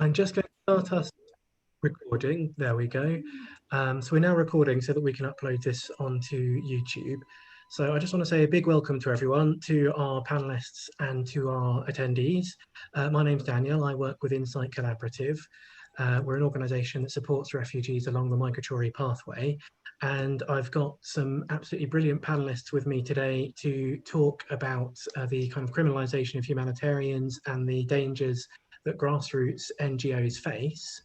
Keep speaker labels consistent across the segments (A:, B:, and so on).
A: I'm just going to start us recording. There we go. So we're now recording so that we can upload this onto YouTube. So I just want to say a big welcome to everyone, to our panelists and to our attendees. My name's Daniel. I work with Insight Collaborative. We're an organisation that supports refugees along the migratory pathway. And I've got some absolutely brilliant panelists with me today to talk about the kind of criminalisation of humanitarians and the dangers that grassroots NGOs face.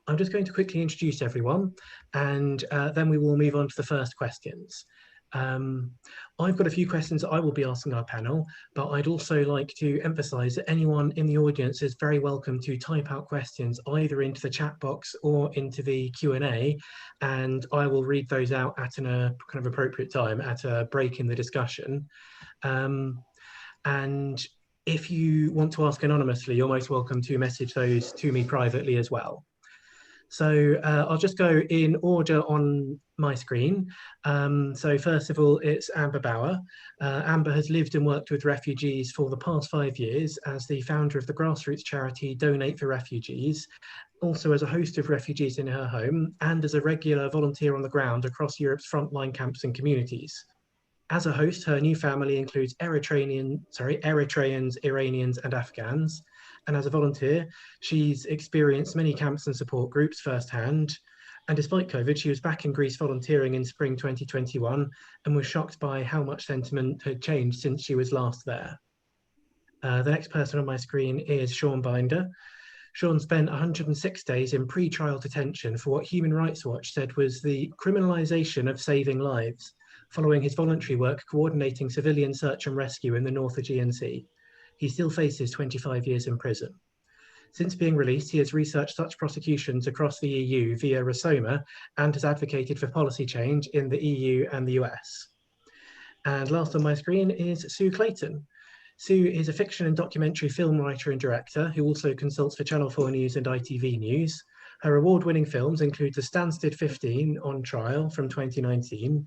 A: I'm just going to quickly introduce everyone, and then we will move on to the first questions. I've got a few questions that I will be asking our panel, but I'd also like to emphasise that anyone in the audience is very welcome to type out questions either into the chat box or into the Q&A, and I will read those out at a kind of appropriate time at a break in the discussion. And if you want to ask anonymously, you're most welcome to message those to me privately as well. So I'll just go in order on my screen. So first of all, it's Amber Bauer. Amber has lived and worked with refugees for the past 5 years as the founder of the grassroots charity Donate for Refugees, also as a host of refugees in her home, and as a regular volunteer on the ground across Europe's frontline camps and communities. As a host, her new family includes Eritreans, Iranians, and Afghans. And as a volunteer, she's experienced many camps and support groups firsthand. And despite COVID, she was back in Greece volunteering in spring 2021 and was shocked by how much sentiment had changed since she was last there. The next person on my screen is Sean Binder. Sean spent 106 days in pre-trial detention for what Human Rights Watch said was the criminalisation of saving lives, following his voluntary work coordinating civilian search and rescue in the North Aegean Sea. He still faces 25 years in prison. Since being released, he has researched such prosecutions across the EU via RISOMA and has advocated for policy change in the EU and the US. And last on my screen is Sue Clayton. Sue is a fiction and documentary film writer and director who also consults for Channel 4 News and ITV News. Her award-winning films include The Stansted 15 on Trial from 2019,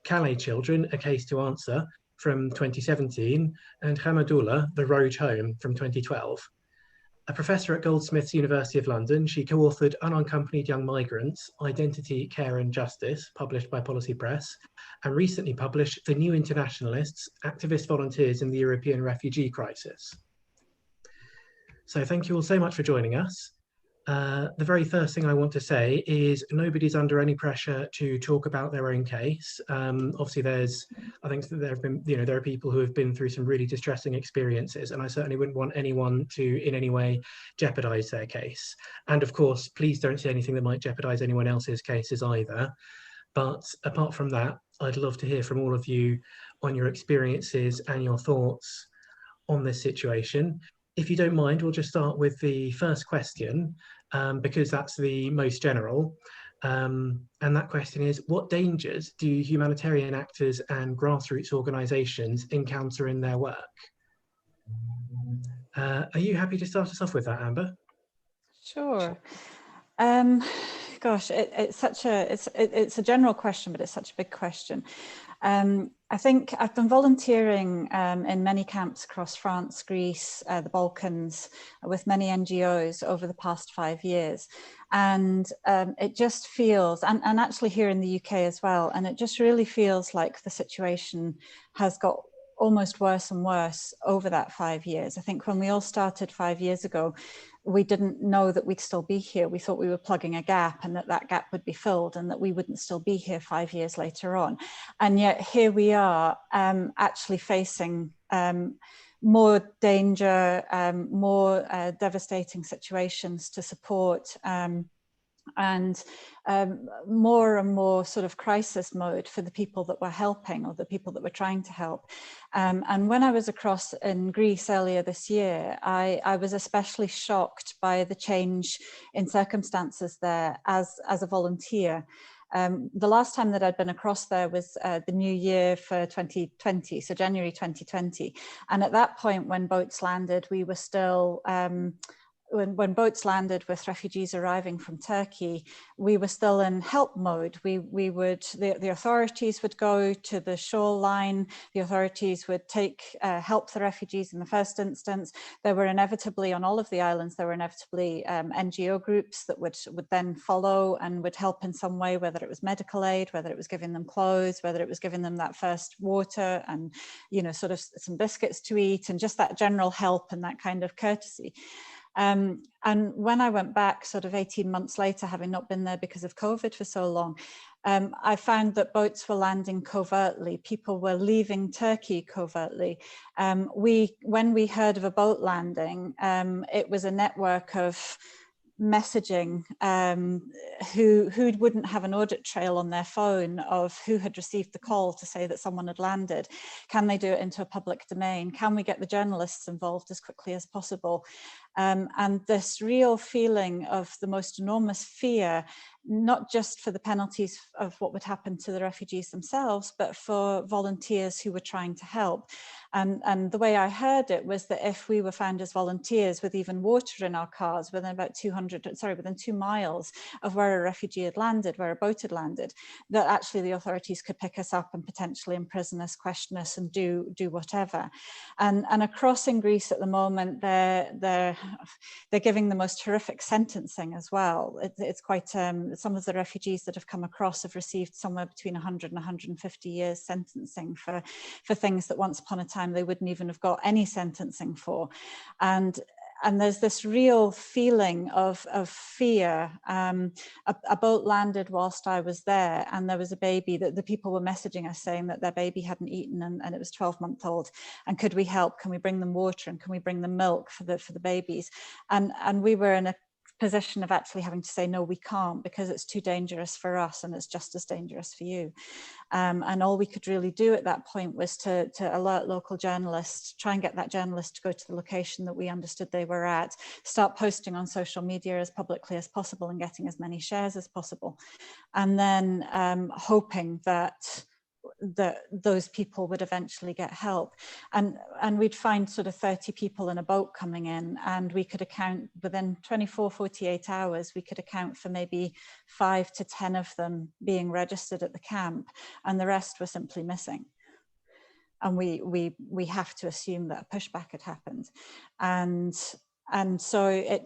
A: Calais Children, A Case to Answer from 2017, and Hamadullah, The Road Home from 2012. A professor at Goldsmiths University of London, she co-authored Unaccompanied Young Migrants, Identity, Care and Justice, published by Policy Press, and recently published The New Internationalists, Activist Volunteers in the European Refugee Crisis. So thank you all so much for joining us. The very first thing I want to say is nobody's under any pressure to talk about their own case. Obviously, I think that there are people who have been through some really distressing experiences, and I certainly wouldn't want anyone to in any way jeopardize their case. And of course, please don't say anything that might jeopardize anyone else's cases either. But apart from that, I'd love to hear from all of you on your experiences and your thoughts on this situation. If you don't mind, we'll just start with the first question, because that's the most general. And that question is, what dangers do humanitarian actors and grassroots organisations encounter in their work? Are you happy to start us off with that, Amber?
B: Sure. Gosh, it's a general question, but it's such a big question. I think I've been volunteering in many camps across France, Greece, the Balkans, with many NGOs over the past 5 years. And it just feels, and actually here in the UK as well, and it just really feels like the situation has got almost worse and worse over that 5 years. I think when we all started 5 years ago, we didn't know that we'd still be here. We thought we were plugging a gap and that gap would be filled and that we wouldn't still be here 5 years later on. And yet here we are actually facing more danger, more devastating situations to support, and more and more sort of crisis mode for the people that we're helping or the people that we're trying to help. And when I was across in Greece earlier this year, I was especially shocked by the change in circumstances there as a volunteer. The last time that I'd been across there was the new year for 2020, so January 2020. And at that point when boats landed, we were still when boats landed with refugees arriving from Turkey, we were still in help mode. The authorities would go to the shoreline. The authorities would help the refugees in the first instance. There were inevitably, on all of the islands, there were inevitably NGO groups that would then follow and would help in some way, whether it was medical aid, whether it was giving them clothes, whether it was giving them that first water and, sort of some biscuits to eat, and just that general help and that kind of courtesy. And when I went back sort of 18 months later, having not been there because of COVID for so long, I found that boats were landing covertly. People were leaving Turkey covertly. When we heard of a boat landing, it was a network of messaging who wouldn't have an audit trail on their phone of who had received the call to say that someone had landed. Can they do it into a public domain? Can we get the journalists involved as quickly as possible? And this real feeling of the most enormous fear, not just for the penalties of what would happen to the refugees themselves, but for volunteers who were trying to help. And the way I heard it was that if we were found as volunteers with even water in our cars within 2 miles of where a refugee had landed, where a boat had landed, that actually the authorities could pick us up and potentially imprison us, question us, and do whatever. And across in Greece at the moment, they're giving the most horrific sentencing as well. It's quite, some of the refugees that have come across have received somewhere between 100 and 150 years sentencing for things that once upon a time they wouldn't even have got any sentencing for. And there's this real feeling of fear. A boat landed whilst I was there, and there was a baby that the people were messaging us saying that their baby hadn't eaten and it was 12-month old. And could we help? Can we bring them water? And can we bring them milk for the babies? And we were in a position of actually having to say, no, we can't, because it's too dangerous for us and it's just as dangerous for you. And all we could really do at that point was to alert local journalists, try and get that journalist to go to the location that we understood they were at, start posting on social media as publicly as possible and getting as many shares as possible. And then hoping that those people would eventually get help. And we'd find sort of 30 people in a boat coming in, and we could account within 24, 48 hours, we could account for maybe 5 to 10 of them being registered at the camp, and the rest were simply missing. And we have to assume that a pushback had happened. And so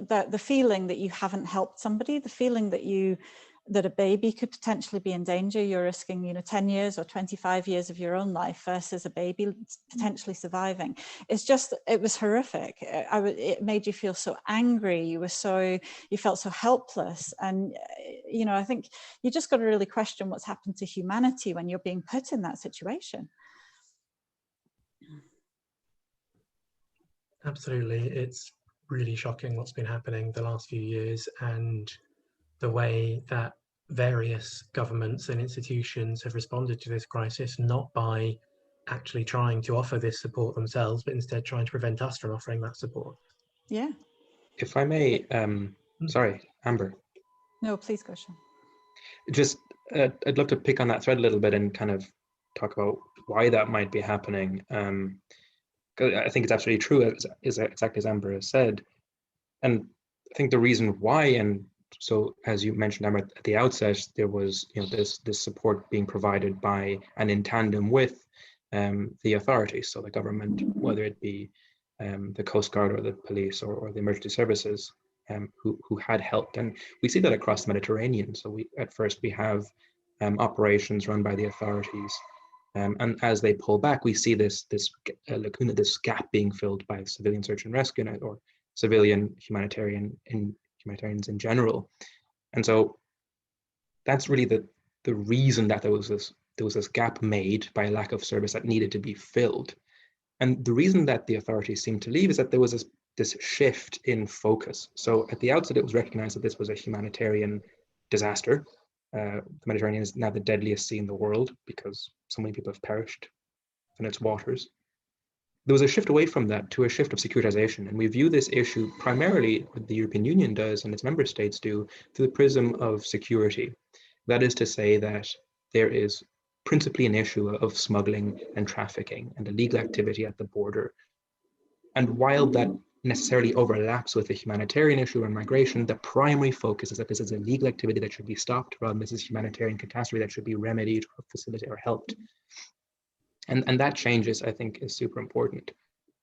B: the feeling that you haven't helped somebody, the feeling that a baby could potentially be in danger, you're risking 10 years or 25 years of your own life versus a baby potentially surviving. It was horrific. It made you feel so angry. You felt so helpless. And, I think you just got to really question what's happened to humanity when you're being put in that situation.
A: Absolutely. It's really shocking what's been happening the last few years, and the way that various governments and institutions have responded to this crisis, not by actually trying to offer this support themselves, but instead trying to prevent us from offering that support.
B: Yeah.
C: If I may, sorry, Amber.
B: No, please go, Sean.
C: Just, I'd love to pick on that thread a little bit and kind of talk about why that might be happening. Because I think it's absolutely true, is exactly as Amber has said. And I think the reason why, and so as you mentioned, Amber, at the outset, there was this support being provided by and in tandem with the authorities, so the government, whether it be the Coast Guard or the police or the emergency services, who had helped. And we see that across the Mediterranean. So at first we have operations run by the authorities, and as they pull back, we see this lacuna, this gap being filled by civilian search and rescue, or civilian humanitarians in general. And so that's really the reason that there was this gap made by a lack of service that needed to be filled. And the reason that the authorities seemed to leave is that there was this shift in focus. So at the outset, it was recognized that this was a humanitarian disaster. The Mediterranean is now the deadliest sea in the world because so many people have perished in its waters. There was a shift away from that to a shift of securitization. And we view this issue primarily, what the European Union does and its member states do, through the prism of security. That is to say that there is principally an issue of smuggling and trafficking and illegal activity at the border. And while that necessarily overlaps with the humanitarian issue and migration. The primary focus is that this is a legal activity that should be stopped, rather than this is humanitarian catastrophe that should be remedied or facilitated or helped. And that change is, I think, is super important.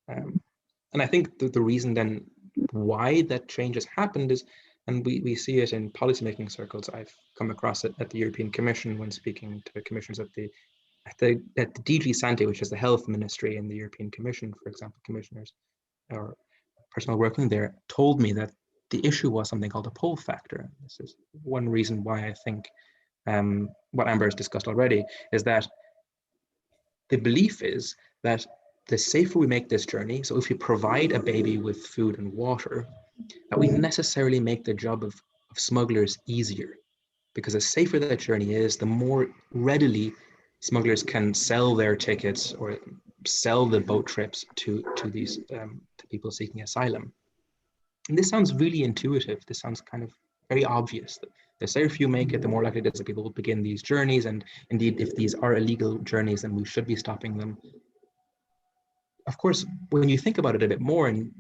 C: And I think the reason then why that change has happened is, and we see it in policymaking circles. I've come across it at the European Commission when speaking to commissioners at the DG Sante, which is the health ministry in the European Commission, for example, commissioners or personnel working there told me that the issue was something called a pull factor. This is one reason why I think what Amber has discussed already is that the belief is that the safer we make this journey, so if we provide a baby with food and water, that we necessarily make the job of smugglers easier. Because the safer that journey is, the more readily smugglers can sell their tickets or sell the boat trips to these to people seeking asylum. And this sounds really intuitive. This sounds kind of very obvious. The safer you make it, the more likely it is that people will begin these journeys. And indeed, if these are illegal journeys, then we should be stopping them. Of course, when you think about it a bit more and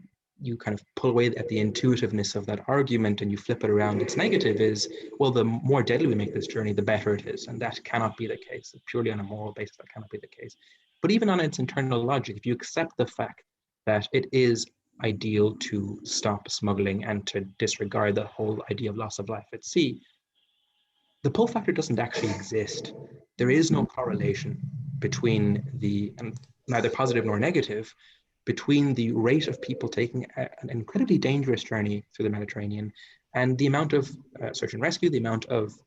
C: you kind of pull away at the intuitiveness of that argument and you flip it around, its negative is, well, the more deadly we make this journey, the better it is. And that cannot be the case. Purely on a moral basis, that cannot be the case. But even on its internal logic, if you accept the fact that it is ideal to stop smuggling and to disregard the whole idea of loss of life at sea, the pull factor doesn't actually exist. There is no correlation between and neither positive nor negative, between the rate of people taking an incredibly dangerous journey through the Mediterranean and the amount of search and rescue, the amount of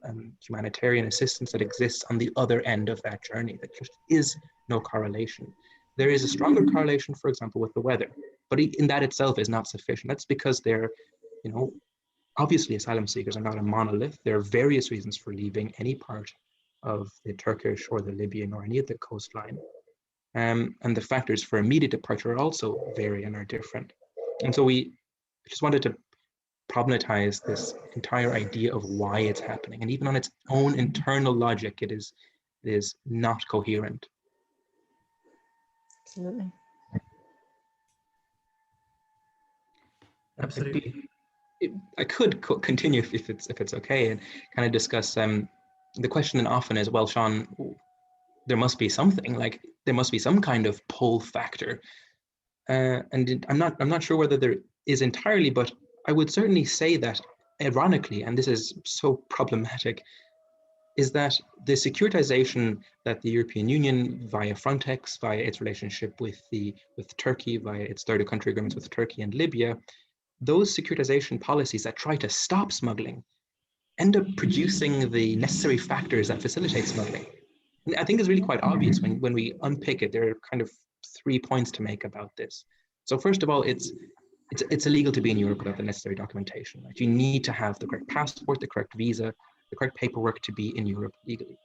C: humanitarian assistance that exists on the other end of that journey. There just is no correlation. There is a stronger correlation, for example, with the weather, but in that itself is not sufficient. That's because they're, obviously asylum seekers are not a monolith. There are various reasons for leaving any part of the Turkish or the Libyan or any of the coastline. And the factors for immediate departure also vary and are different. And so we just wanted to problematize this entire idea of why it's happening. And even on its own internal logic, it is not coherent.
B: Absolutely.
A: Absolutely.
C: I could continue if it's okay and kind of discuss the question. And often is, well, Sean, there must be something, like there must be some kind of pull factor, and I'm not sure whether there is entirely, but I would certainly say that, ironically, and this is so problematic, is that the securitization that the European Union, via Frontex, via its relationship with Turkey, via its third country agreements with Turkey and Libya, those securitization policies that try to stop smuggling end up producing the necessary factors that facilitate smuggling. And I think it's really quite obvious when we unpick it. There are kind of 3 points to make about this. So first of all, it's illegal to be in Europe without the necessary documentation. Right? You need to have the correct passport, the correct visa, the correct paperwork to be in Europe legally.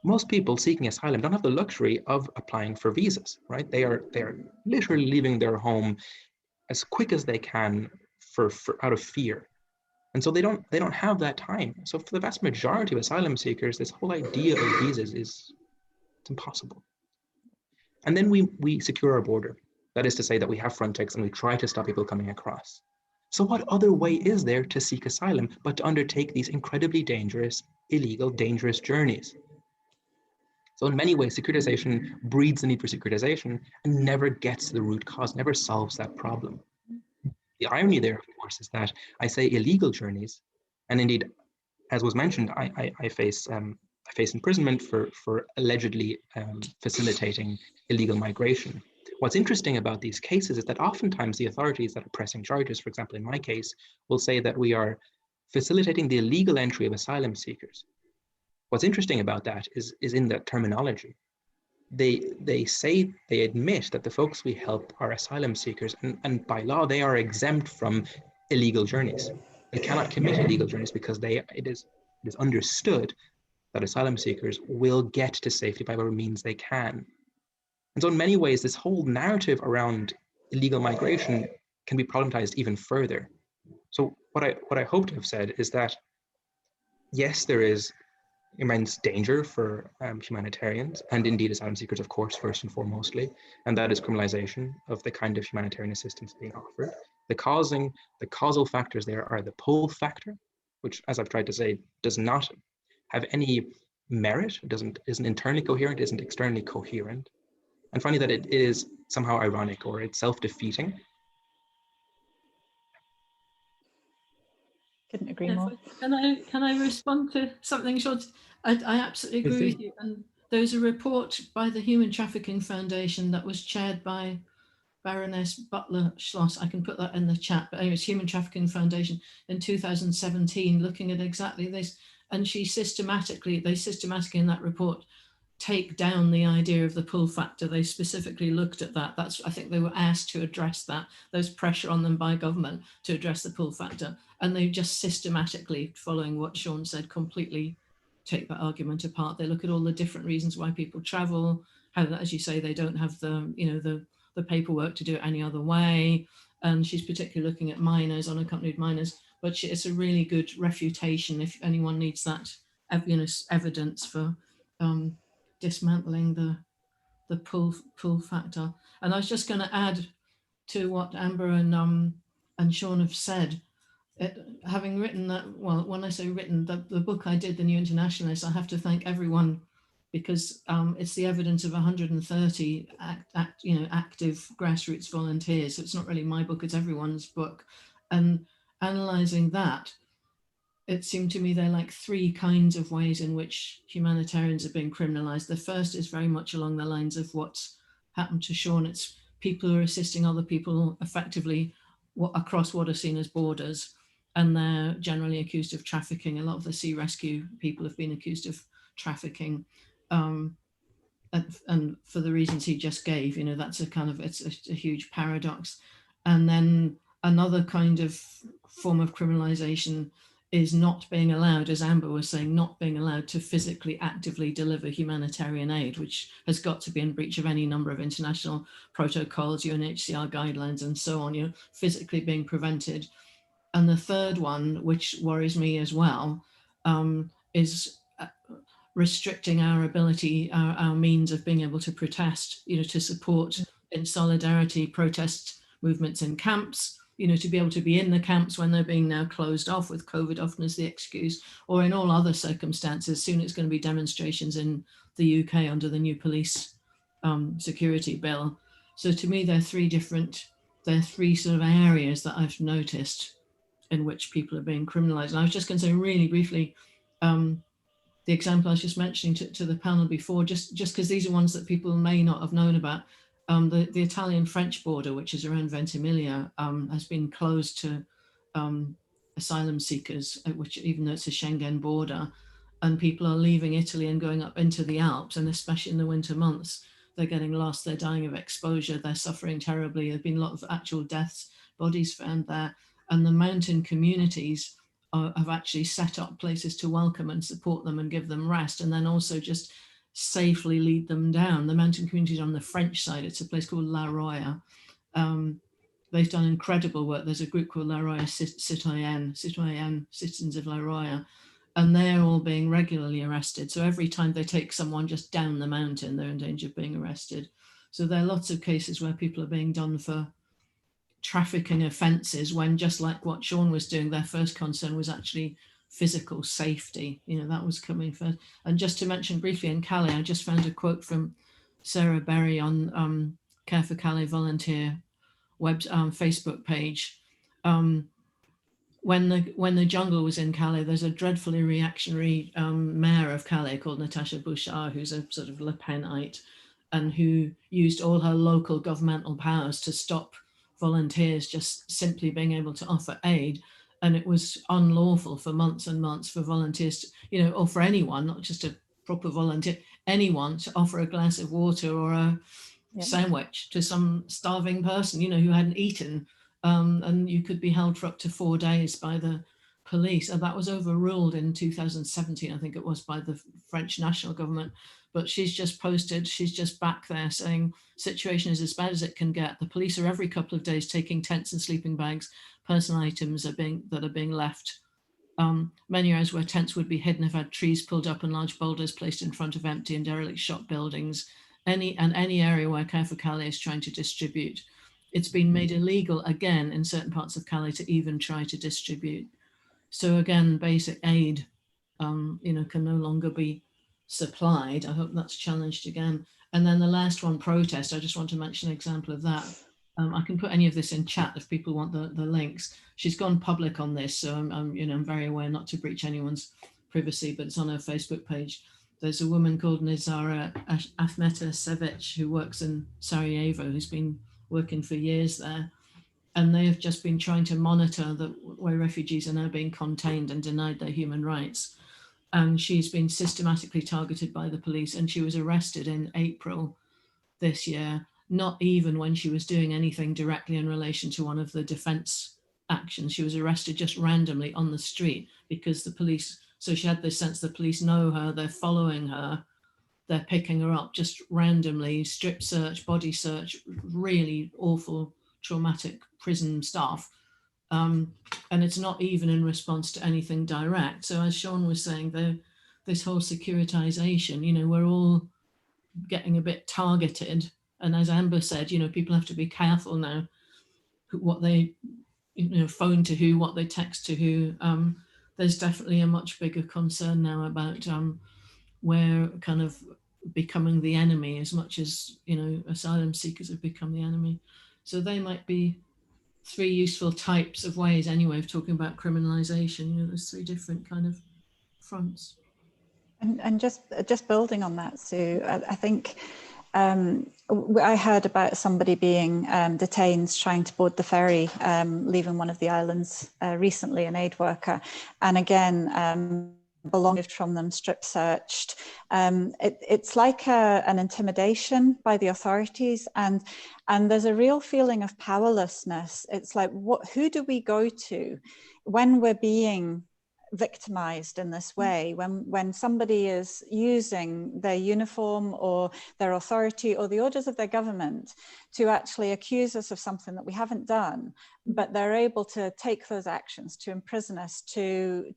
C: Most people seeking asylum don't have the luxury of applying for visas, right? They are literally leaving their home as quick as they can for out of fear. And so they don't have that time. So for the vast majority of asylum seekers, this whole idea of visas it's impossible. And then we secure our border. That is to say that we have Frontex and we try to stop people coming across. So what other way is there to seek asylum but to undertake these incredibly dangerous, illegal, dangerous journeys? So in many ways, securitization breeds the need for securitization and never gets to the root cause, never solves that problem. The irony there, of course, is that I say illegal journeys, and indeed, as was mentioned, I face imprisonment for allegedly facilitating illegal migration. What's interesting about these cases is that oftentimes the authorities that are pressing charges, for example, in my case, will say that we are facilitating the illegal entry of asylum seekers. What's interesting about that is in the terminology. They admit that the folks we help are asylum seekers, and by law they are exempt from illegal journeys. They cannot commit illegal journeys because it is understood that asylum seekers will get to safety by whatever means they can. And so in many ways, this whole narrative around illegal migration can be problematized even further. So what I hope to have said is that, yes, there is immense danger for humanitarians and indeed asylum seekers, of course, first and foremostly, and that is criminalization of the kind of humanitarian assistance being offered. The causal factors there are the pull factor, which, as I've tried to say, does not have any merit, isn't internally coherent, isn't externally coherent. And finally, that it is somehow ironic or it's self-defeating.
B: Couldn't agree more.
D: Can I respond to something short? I absolutely agree with you. And there's a report by the Human Trafficking Foundation that was chaired by Baroness Butler Schloss. I can put that in the chat, but anyway, it's Human Trafficking Foundation in 2017, looking at exactly this. And they systematically in that report take down the idea of the pull factor. They specifically looked at that. I think they were asked to address that. There's pressure on them by government to address the pull factor. And they just systematically, following what Sean said, completely take that argument apart. They look at all the different reasons why people travel, how, as you say, they don't have the paperwork to do it any other way. And she's particularly looking at minors, unaccompanied minors, but it's a really good refutation if anyone needs that evidence for dismantling the pull factor. And I was just going to add to what Amber and Sean have said. Having written that, well, when I say written, the book I did, The New Internationalists, I have to thank everyone, because it's the evidence of 130 active grassroots volunteers. So it's not really my book, it's everyone's book. And analysing that, it seemed to me there are like three kinds of ways in which humanitarians are being criminalized. The first is very much along the lines of what's happened to Sean. It's people who are assisting other people effectively across what are seen as borders, and they're generally accused of trafficking. A lot of the sea rescue people have been accused of trafficking. And for the reasons he just gave, that's it's a huge paradox. And then another kind of form of criminalization is not being allowed, as Amber was saying, not being allowed to physically actively deliver humanitarian aid, which has got to be in breach of any number of international protocols, UNHCR guidelines, and so on, physically being prevented. And the third one, which worries me as well, is restricting our ability, our means of being able to protest, to support in solidarity protest movements in camps, to be able to be in the camps when they're being now closed off with COVID often as the excuse, or in all other circumstances. Soon it's going to be demonstrations in the UK under the new police security bill. So to me, there are three sort of areas that I've noticed in which people are being criminalized. And I was just going to say really briefly, the example I was just mentioning to the panel before, just because these are ones that people may not have known about. The Italian-French border, which is around Ventimiglia, has been closed to asylum seekers, which even though it's a Schengen border, and people are leaving Italy and going up into the Alps, and especially in the winter months, they're getting lost, they're dying of exposure, they're suffering terribly. There've been a lot of actual deaths, bodies found there, and the mountain communities have actually set up places to welcome and support them and give them rest, and then also just safely lead them down. The mountain communities on the French side, it's a place called La Roya. They've done incredible work. There's a group called La Roya Citoyenne, Citizens of La Roya, and they're all being regularly arrested. So every time they take someone just down the mountain, they're in danger of being arrested. So there are lots of cases where people are being done for trafficking offences, when, just like what Sean was doing, their first concern was actually physical safety. That was coming first. And just to mention briefly, in Calais, I just found a quote from Sarah Berry on Care for Calais volunteer Facebook page. When the jungle was in Calais, there's a dreadfully reactionary mayor of Calais called Natasha Bouchard, who's a sort of Le Penite, and who used all her local governmental powers to stop volunteers just simply being able to offer aid. And it was unlawful for months and months for volunteers to, or for anyone, not just a proper volunteer, anyone to offer a glass of water or a sandwich to some starving person, who hadn't eaten. And you could be held for up to 4 days by the police. And that was overruled in 2017, I think it was, by the French national government. But she's just posted, she's just back there saying, situation is as bad as it can get. The police are every couple of days taking tents and sleeping bags, personal items that are being left Many areas where tents would be hidden have had trees pulled up and large boulders placed in front of empty and derelict shop buildings. Any area where Care for Calais is trying to distribute. It's been made illegal again in certain parts of Calais to even try to distribute. So again, basic aid, can no longer be supplied. I hope that's challenged again. And then the last one, protest. I just want to mention an example of that. I can put any of this in chat if people want the links. She's gone public on this, so I'm very aware not to breach anyone's privacy, but it's on her Facebook page. There's a woman called Nizara Ahmetasevic who works in Sarajevo, who's been working for years there. And they have just been trying to monitor where refugees are now being contained and denied their human rights. And she's been systematically targeted by the police, and she was arrested in April this year, not even when she was doing anything directly in relation to one of the defense actions. She was arrested just randomly on the street because the police, so she had this sense the police know her, they're following her, they're picking her up just randomly, strip search, body search, really awful, traumatic prison stuff. And it's not even in response to anything direct. So as Sean was saying, this whole securitization, we're all getting a bit targeted. And as Amber said, people have to be careful now what they phone to who, what they text to who. There's definitely a much bigger concern now about we're kind of becoming the enemy as much as asylum seekers have become the enemy. So they might be 3 useful types of ways anyway of talking about criminalization. There's 3 different kind of fronts.
B: And just building on that, Sue, I think I heard about somebody being detained trying to board the ferry, leaving one of the islands recently, an aid worker. And again, belongings from them stripped searched. It's like an intimidation by the authorities, and there's a real feeling of powerlessness. It's like, who do we go to when we're being victimized in this way, when somebody is using their uniform or their authority or the orders of their government to actually accuse us of something that we haven't done, but they're able to take those actions to imprison us, to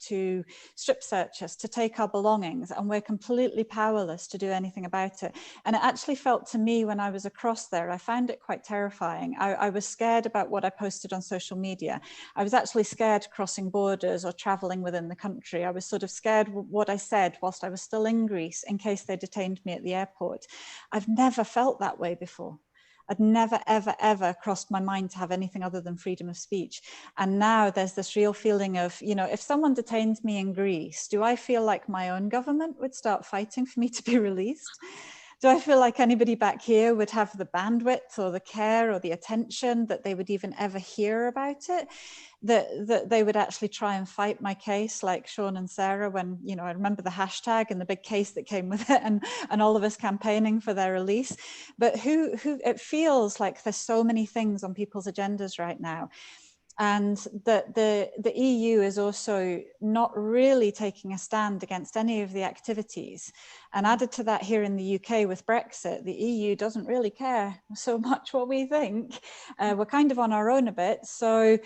B: strip search us, to take our belongings, and we're completely powerless to do anything about it. And it actually felt to me when I was across there, I found it quite terrifying. I was scared about what I posted on social media. I was actually scared crossing borders or traveling within the country. I was sort of scared what I said whilst I was still in Greece in case they detained me at the airport. I've never felt that way before. I'd never, ever, ever crossed my mind to have anything other than freedom of speech. And now there's this real feeling of, if someone detained me in Greece, do I feel like my own government would start fighting for me to be released? Do I feel like anybody back here would have the bandwidth or the care or the attention that they would even ever hear about it? That they would actually try and fight my case, like Sean and Sarah, when, I remember the hashtag and the big case that came with it, and all of us campaigning for their release. But who it feels like there's so many things on people's agendas right now. And that the EU is also not really taking a stand against any of the activities. And added to that, here in the UK with Brexit, the EU doesn't really care so much what we think. We're kind of on our own a bit. So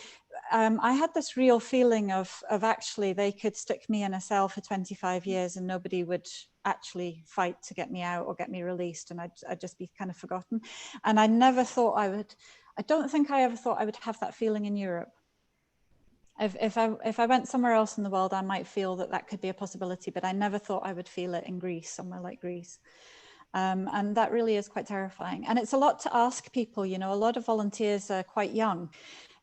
B: I had this real feeling of actually they could stick me in a cell for 25 years and nobody would actually fight to get me out or get me released, and I'd just be kind of forgotten. And I never thought I don't think I ever thought I would have that feeling in Europe. If I went somewhere else in the world, I might feel that could be a possibility, but I never thought I would feel it in Greece, somewhere like Greece. And that really is quite terrifying. And it's a lot to ask people, a lot of volunteers are quite young.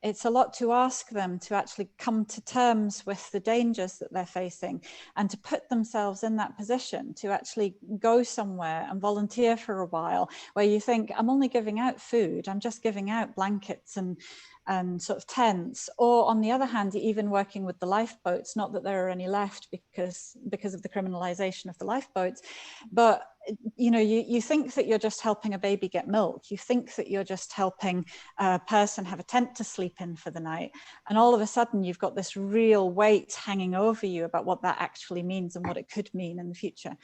B: It's a lot to ask them to actually come to terms with the dangers that they're facing and to put themselves in that position to actually go somewhere and volunteer for a while where you think, I'm only giving out food, I'm just giving out blankets and sort of tents. Or on the other hand, even working with the lifeboats, not that there are any left because of the criminalization of the lifeboats, but you think that you're just helping a baby get milk. You think that you're just helping a person have a tent to sleep in for the night. And all of a sudden you've got this real weight hanging over you about what that actually means and what it could mean in the future.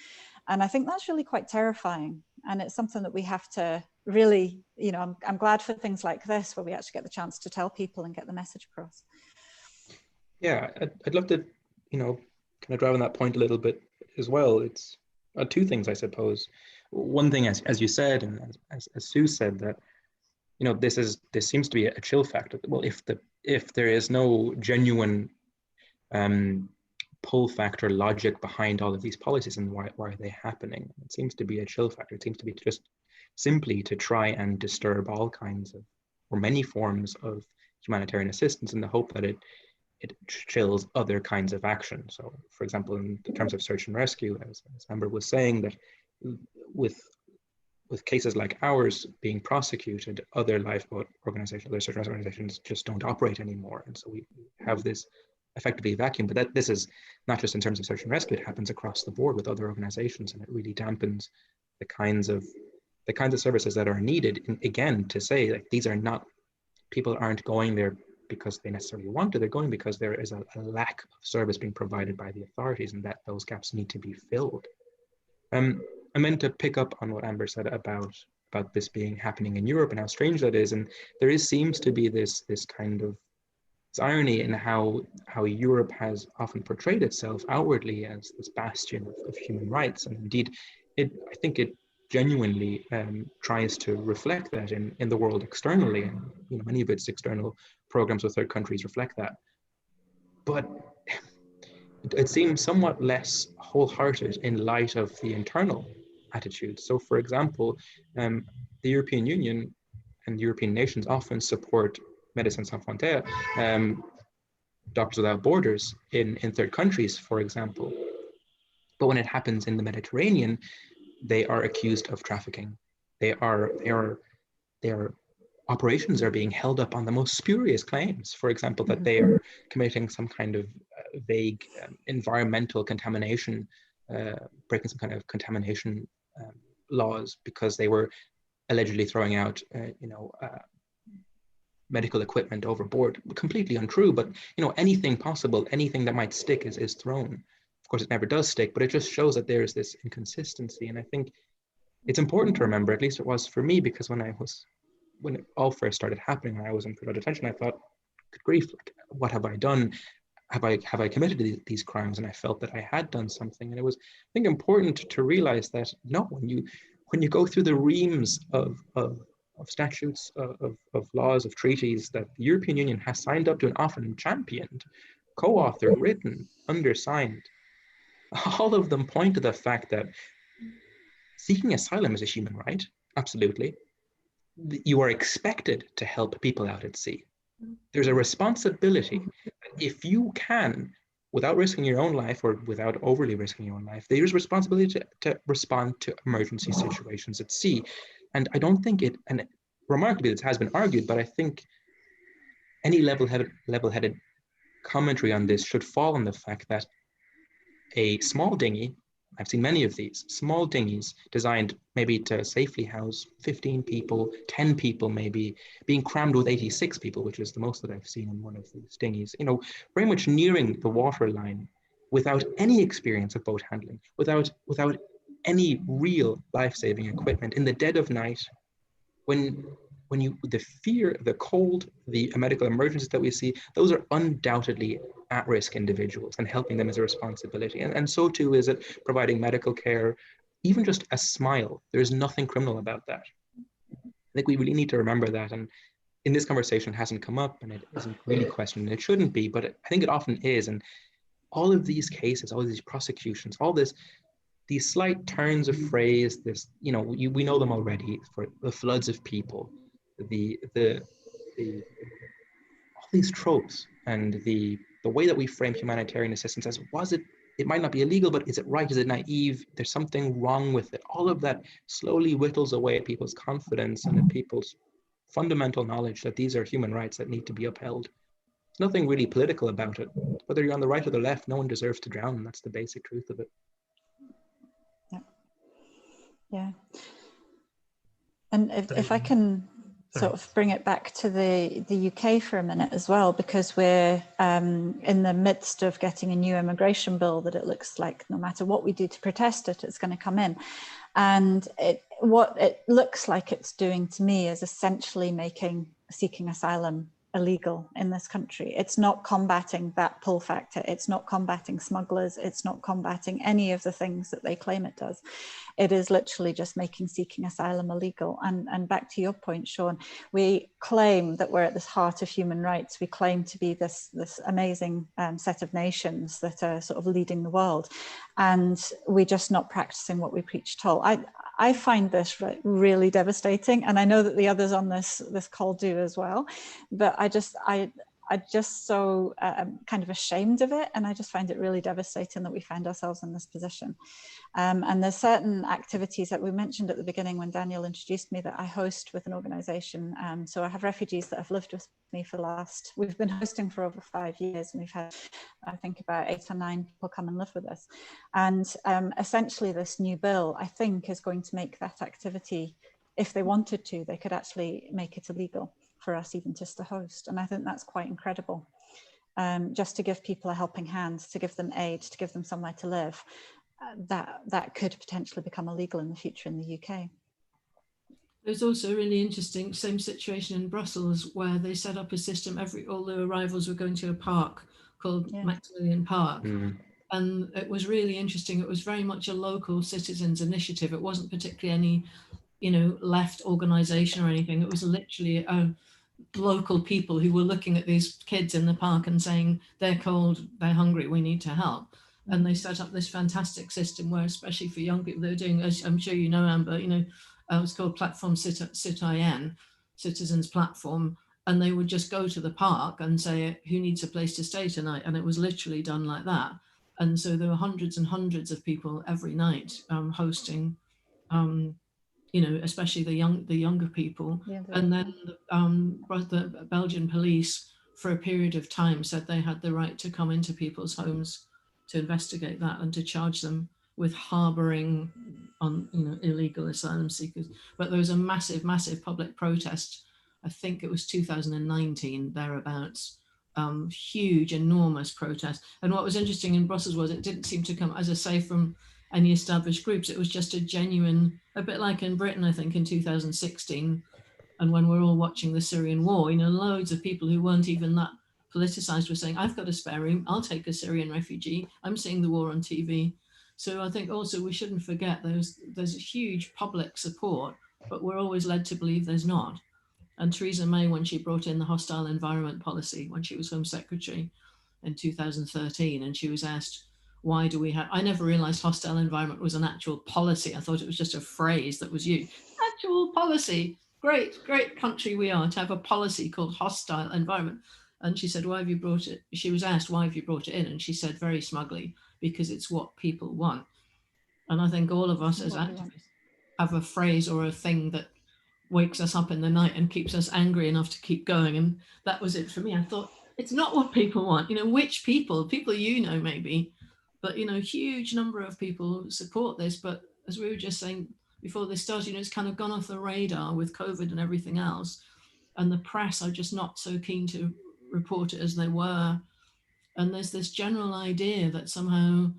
B: And I think that's really quite terrifying. And it's something that we have to really, I'm glad for things like this where we actually get the chance to tell people and get the message across.
C: Yeah, I'd love to kind of driving that point a little bit as well, it's two things, I suppose. One thing, as you said, and as Sue said, that this seems to be a chill factor. Well, if there is no genuine pull factor logic behind all of these policies, and why are they happening, it seems to be a chill factor. It seems to be just simply to try and disturb all kinds of, or many forms of, humanitarian assistance, in the hope that it chills other kinds of action. So, for example, in terms of search and rescue, as Amber was saying, that with cases like ours being prosecuted, other lifeboat organizations, other search and rescue organizations just don't operate anymore. And so we have this effectively vacuum. But this is not just in terms of search and rescue, it happens across the board with other organizations, and it really dampens the kinds of services that are needed. And again, to say, like, these are not, people aren't going there because they necessarily want to, they're going because there is a lack of service being provided by the authorities, and that those gaps need to be filled. I meant to pick up on what Amber said about this being happening in Europe and how strange that is. And there seems to be this kind of irony in how Europe has often portrayed itself outwardly as this bastion of human rights. And indeed, I think it genuinely tries to reflect that in the world externally. And many of its external programs with third countries reflect that. But it seems somewhat less wholehearted in light of the internal attitudes. So, for example, the European Union and European nations often support Médecins Sans Frontières, Doctors Without Borders in third countries, for example. But when it happens in the Mediterranean, they are accused of trafficking. Their operations are being held up on the most spurious claims. For example, that they are committing some kind of vague environmental contamination, breaking some kind of contamination laws because they were allegedly throwing out, medical equipment overboard. Completely untrue, but anything possible, anything that might stick is thrown. Of course, it never does stick, but it just shows that there's this inconsistency. And I think it's important to remember, at least it was for me, because when it all first started happening, when I was in pretrial detention, I thought, good grief, like, what have I done? Have I committed these crimes? And I felt that I had done something. And it was, I think, important to realize that no, when you go through the reams of statutes, of laws, of treaties that the European Union has signed up to and often championed, co-authored, written, undersigned, all of them point to the fact that seeking asylum is a human right, absolutely. You are expected to help people out at sea. There's a responsibility. If you can, without risking your own life or without overly risking your own life, there's a responsibility to respond to emergency situations at sea. And I don't think it, and remarkably, this has been argued, but I think any level-headed commentary on this should fall on the fact that a small dinghy, I've seen many of these, small dinghies designed maybe to safely house 15 people, 10 people maybe, being crammed with 86 people, which is the most that I've seen in one of these dinghies, very much nearing the waterline without any experience of boat handling, without any real life-saving equipment in the dead of night, when the fear, the cold, the medical emergencies that we see, those are undoubtedly at-risk individuals, and helping them is a responsibility. And so too is it providing medical care, even just a smile. There's nothing criminal about that. I think we really need to remember that. And in this conversation, it hasn't come up, and it isn't really questioned, and it shouldn't be, but I think it often is. And all of these cases, all of these prosecutions, all this, these slight turns of phrase, this, we know them already, for the floods of people, the all these tropes, and the way that we frame humanitarian assistance as, it might not be illegal, but is it right? Is it naive? There's something wrong with it. All of that slowly whittles away at people's confidence and at people's fundamental knowledge that these are human rights that need to be upheld. There's nothing really political about it. Whether you're on the right or the left, no one deserves to drown. And that's the basic truth of it.
B: Yeah. And if I can sort of bring it back to the UK for a minute as well, because we're in the midst of getting a new immigration bill that it looks like no matter what we do to protest it, it's going to come in. And what it looks like it's doing to me is essentially making seeking asylum illegal in this country. It's not combating that pull factor. It's not combating smugglers. It's not combating any of the things that they claim it does. It is literally just making seeking asylum illegal. And back to your point, Sean, we claim that we're at the heart of human rights. We claim to be this amazing set of nations that are sort of leading the world. And we're just not practicing what we preach at all. I find this really devastating, and I know that the others on this call do as well. But I just so kind of ashamed of it, and I just find it really devastating that we find ourselves in this position. And there's certain activities that we mentioned at the beginning when Daniel introduced me that I host with an organisation. So I have refugees that have lived with me we've been hosting for over 5 years, and we've had, I think, about 8 or 9 people come and live with us. And essentially this new bill, I think, is going to make that activity, if they wanted to, they could actually make it illegal for us even just to host. And I think that's quite incredible. Just to give people a helping hand, to give them aid, to give them somewhere to live, that could potentially become illegal in the future in the UK.
D: There's also a really interesting same situation in Brussels, where they set up a system, all the arrivals were going to a park called Maximilian Park. And it was really interesting. It was very much a local citizens initiative. It wasn't particularly any, left organization or anything. It was literally local people who were looking at these kids in the park and saying, they're cold, they're hungry, we need to help. And they set up this fantastic system where, especially for young people, they're doing, as I'm sure you know, Amber, it's called Platform Citoyen, Citizens Platform. And they would just go to the park and say, who needs a place to stay tonight? And it was literally done like that. And so there were hundreds and hundreds of people every night hosting, especially the younger people. And then the Belgian police, for a period of time, said they had the right to come into people's homes to investigate that and to charge them with harboring on illegal asylum seekers. But there was a massive public protest. I think it was 2019 thereabouts. Huge, enormous protest. And what was interesting in Brussels was it didn't seem to come, as I say, from any established groups. It was just a genuine, a bit like in Britain, I think, in 2016, and when we're all watching the Syrian war, loads of people who weren't even that politicized were saying, I've got a spare room, I'll take a Syrian refugee, I'm seeing the war on TV. So I think also we shouldn't forget there's a huge public support, but we're always led to believe there's not. And Theresa May, when she brought in the hostile environment policy, when she was Home Secretary in 2013, and she was asked, why do we have, I never realized hostile environment was an actual policy. I thought it was just a phrase that was used. Actual policy. Great country we are to have a policy called hostile environment. And she said, why have you brought it? She was asked, why have you brought it in? And she said very smugly, because it's what people want. And I think all of us as activists have a phrase or a thing that wakes us up in the night and keeps us angry enough to keep going. And that was it for me. I thought, it's not what people want. Which people maybe, but huge number of people support this. But as we were just saying before this started, it's kind of gone off the radar with COVID and everything else. And the press are just not so keen to report it as they were. And there's this general idea that somehow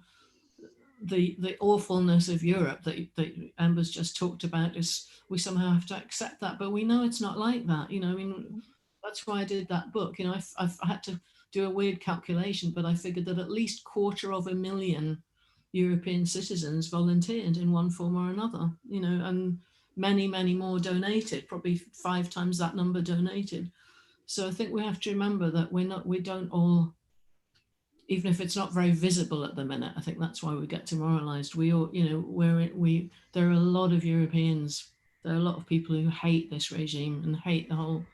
D: the awfulness of Europe that Amber's just talked about is we somehow have to accept that, but we know it's not like that. That's why I did that book. I've had to do a weird calculation, but I figured that at least 250,000 European citizens volunteered in one form or another, and many more donated, probably 5 times that number donated. So I think we have to remember that we don't all, even if it's not very visible at the minute, I think that's why we get demoralized. We all, there are a lot of Europeans, there are a lot of people who hate this regime and hate the whole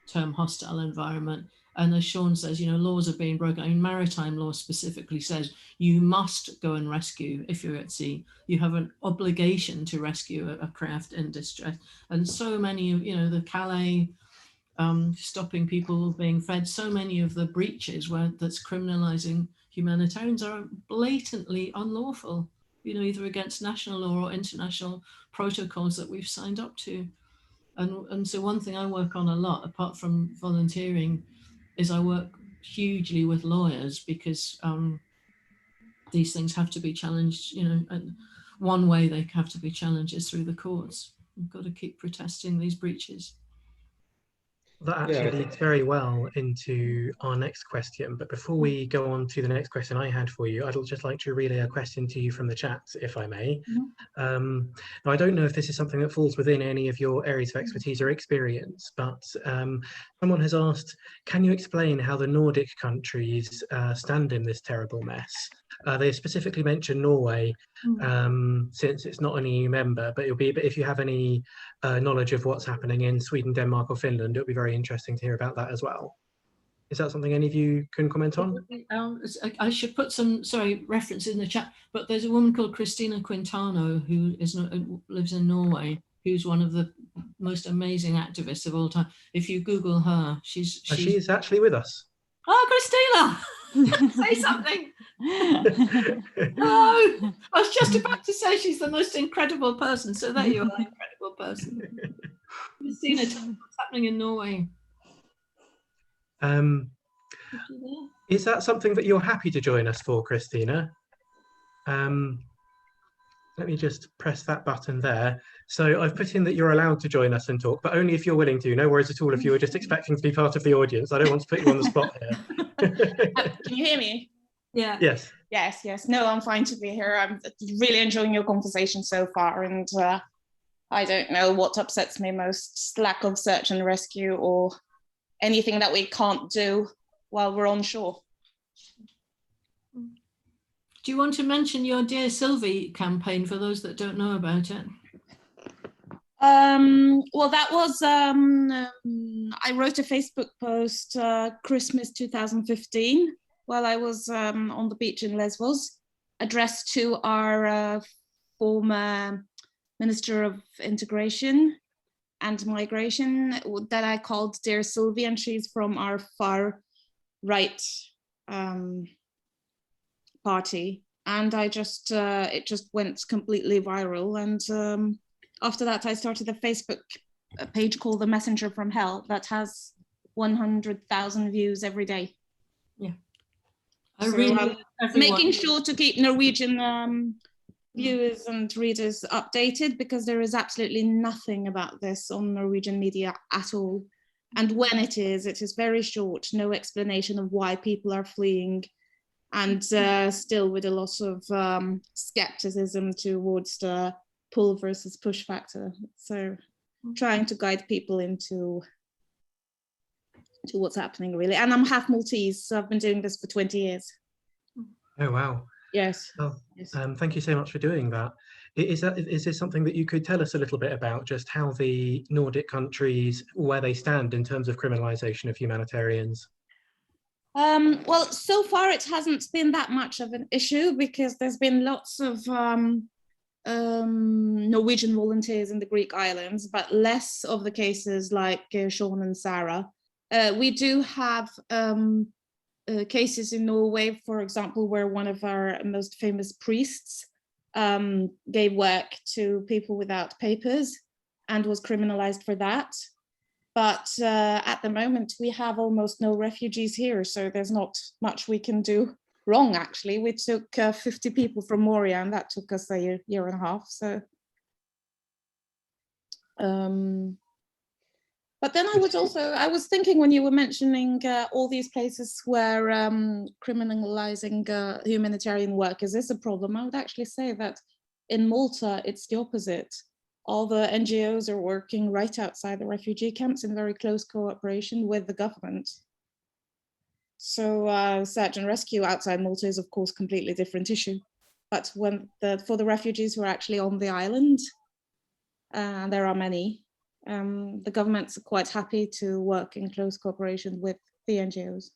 D: term hostile environment. And as Sean says, laws are being broken. I mean, maritime law specifically says you must go and rescue if you're at sea. You have an obligation to rescue a craft in distress. And so many, the Calais, stopping people being fed, so many of the breaches that's criminalizing humanitarians are blatantly unlawful, either against national law or international protocols that we've signed up to. And so one thing I work on a lot, apart from volunteering, is I work hugely with lawyers, because these things have to be challenged, and one way they have to be challenged is through the courts. We've got to keep protesting these breaches.
A: That actually leads very well into our next question. But before we go on to the next question I had for you, I'd just like to relay a question to you from the chat, if I may. Now, I don't know if this is something that falls within any of your areas of expertise or experience, but someone has asked, can you explain how the Nordic countries stand in this terrible mess? They specifically mention Norway, since it's not an EU member, but if you have any knowledge of what's happening in Sweden, Denmark, or Finland, it would be very interesting to hear about that as well. Is that something any of you can comment on?
D: I should put some, reference in the chat, but there's a woman called Kristina Quintano who lives in Norway, who's one of the most amazing activists of all time. If you Google her, she's actually
A: with us.
D: Oh, Kristina! Say something. Hello. I was just about to say she's the most incredible person. So there you are, incredible person. Kristina, tell me what's happening in Norway.
A: Is that something that you're happy to join us for, Kristina? Let me just press that button there. So I've put in that you're allowed to join us and talk, but only if you're willing to. No worries at all if you were just expecting to be part of the audience. I don't want to put you on the spot here.
E: Can you hear me?
D: Yeah.
A: Yes.
E: Yes. No, I'm fine to be here. I'm really enjoying your conversation so far, and I don't know what upsets me most, lack of search and rescue or anything that we can't do while we're on shore.
D: Do you want to mention your Dear Sylvie campaign for those that don't know about it?
E: Well, that was, I wrote a Facebook post Christmas 2015 while I was on the beach in Lesbos, addressed to our former Minister of Integration and Migration, that I called Dear Sylvie, and she's from our far right party. And I just, it just went completely viral. And after that, I started a Facebook page called The Messenger from Hell that has 100,000 views every day.
D: Yeah.
E: Making sure to keep Norwegian viewers and readers updated, because there is absolutely nothing about this on Norwegian media at all. And when it is very short, no explanation of why people are fleeing, and still with a lot of skepticism towards the pull versus push factor. So trying to guide people into what's happening, really. And I'm half Maltese, so I've been doing this for 20 years.
A: Oh, wow.
E: Yes.
A: Oh,
E: yes.
A: Thank you so much for doing that. Is this something that you could tell us a little bit about, just how the Nordic countries, where they stand in terms of criminalization of humanitarians?
E: Well, so far it hasn't been that much of an issue, because there's been lots of Norwegian volunteers in the Greek islands, but less of the cases like Sean and Sarah. We do have cases in Norway, for example, where one of our most famous priests gave work to people without papers and was criminalized for that. But at the moment, we have almost no refugees here, so there's not much we can do wrong, actually. We took 50 people from Moria, and that took us a year and a half. So, but then I was thinking, when you were mentioning all these places where criminalizing humanitarian work, is this a problem? I would actually say that in Malta, it's the opposite. All the NGOs are working right outside the refugee camps in very close cooperation with the government. So search and rescue outside Malta is, of course, a completely different issue. But for the refugees who are actually on the island, there are many, the governments are quite happy to work in close cooperation with the NGOs.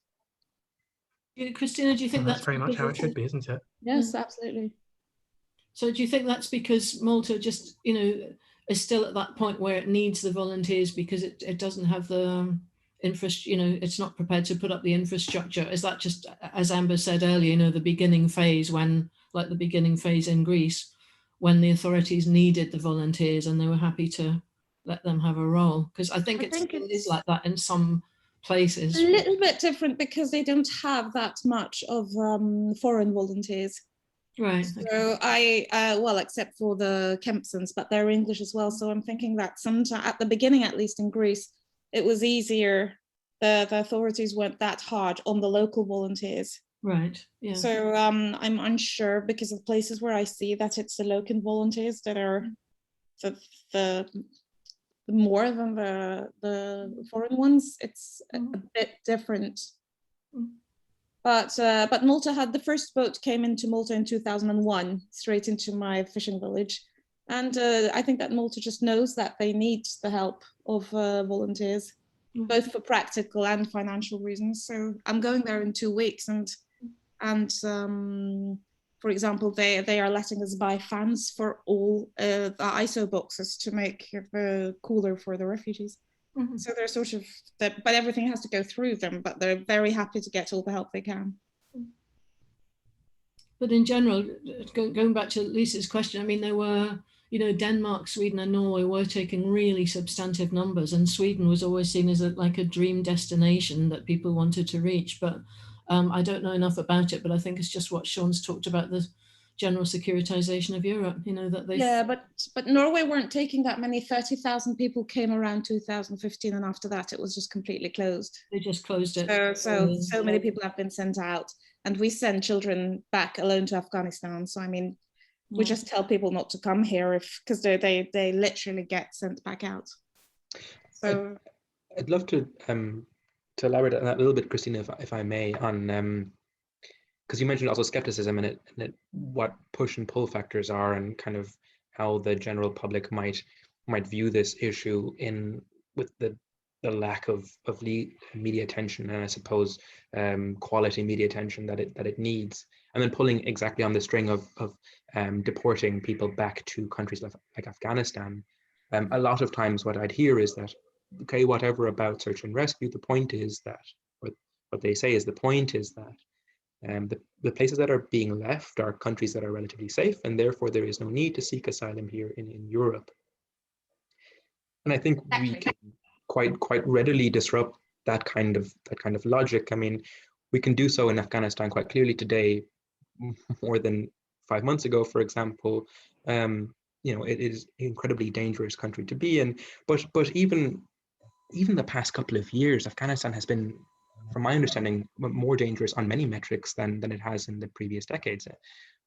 D: Kristina, do you think
A: that's very much how it should be, isn't it?
E: Yes, absolutely.
D: So do you think that's because Malta just, is still at that point where it needs the volunteers because it doesn't have the infrastructure, it's not prepared to put up the infrastructure? Is that just, as Amber said earlier, the beginning phase, when, like the beginning phase in Greece, when the authorities needed the volunteers and they were happy to let them have a role? Because I think it is like that in some places.
E: A little bit different because they don't have that much of foreign volunteers.
D: Right.
E: So well, except for the Kempsons, but they're English as well. So I'm thinking that sometime at the beginning, at least in Greece, it was easier. The authorities weren't that hard on the local volunteers.
D: Right. Yeah.
E: So I'm unsure, because of places where I see that it's the local volunteers that are the more than the foreign ones. It's a bit different. But Malta had, the first boat came into Malta in 2001, straight into my fishing village. And I think that Malta just knows that they need the help of volunteers, both for practical and financial reasons. So I'm going there in 2 weeks, and for example, they are letting us buy fans for all the ISO boxes to make it cooler for the refugees. So they're sort of, but everything has to go through them, but they're very happy to get all the help they can.
D: But in general, going back to Lisa's question, I mean, there were, Denmark, Sweden and Norway were taking really substantive numbers, and Sweden was always seen as like a dream destination that people wanted to reach. But I don't know enough about it, but I think it's just what Sean's talked about, the general securitization of Europe, that they...
E: Yeah, but Norway weren't taking that many. 30,000 people came around 2015, and after that it was just completely closed.
D: They just closed it.
E: So many people have been sent out, and we send children back alone to Afghanistan. So I mean, we just tell people not to come here because they literally get sent back out. So
C: I'd love to elaborate on that a little bit, Kristina, if I may, on because you mentioned also skepticism and what push and pull factors are, and kind of how the general public might view this issue with the lack of media attention, and I suppose quality media attention that it needs, and then pulling exactly on the string of deporting people back to countries like Afghanistan. A lot of times what I'd hear is that, okay, whatever about search and rescue, the point is that, or what they say is the point is that the places that are being left are countries that are relatively safe, and therefore there is no need to seek asylum here in Europe. And I think we can quite readily disrupt that kind of logic. I mean, we can do so in Afghanistan quite clearly today, more than 5 months ago, for example. It is an incredibly dangerous country to be in. But even the past couple of years, Afghanistan has been, from my understanding, more dangerous on many metrics than it has in the previous decades.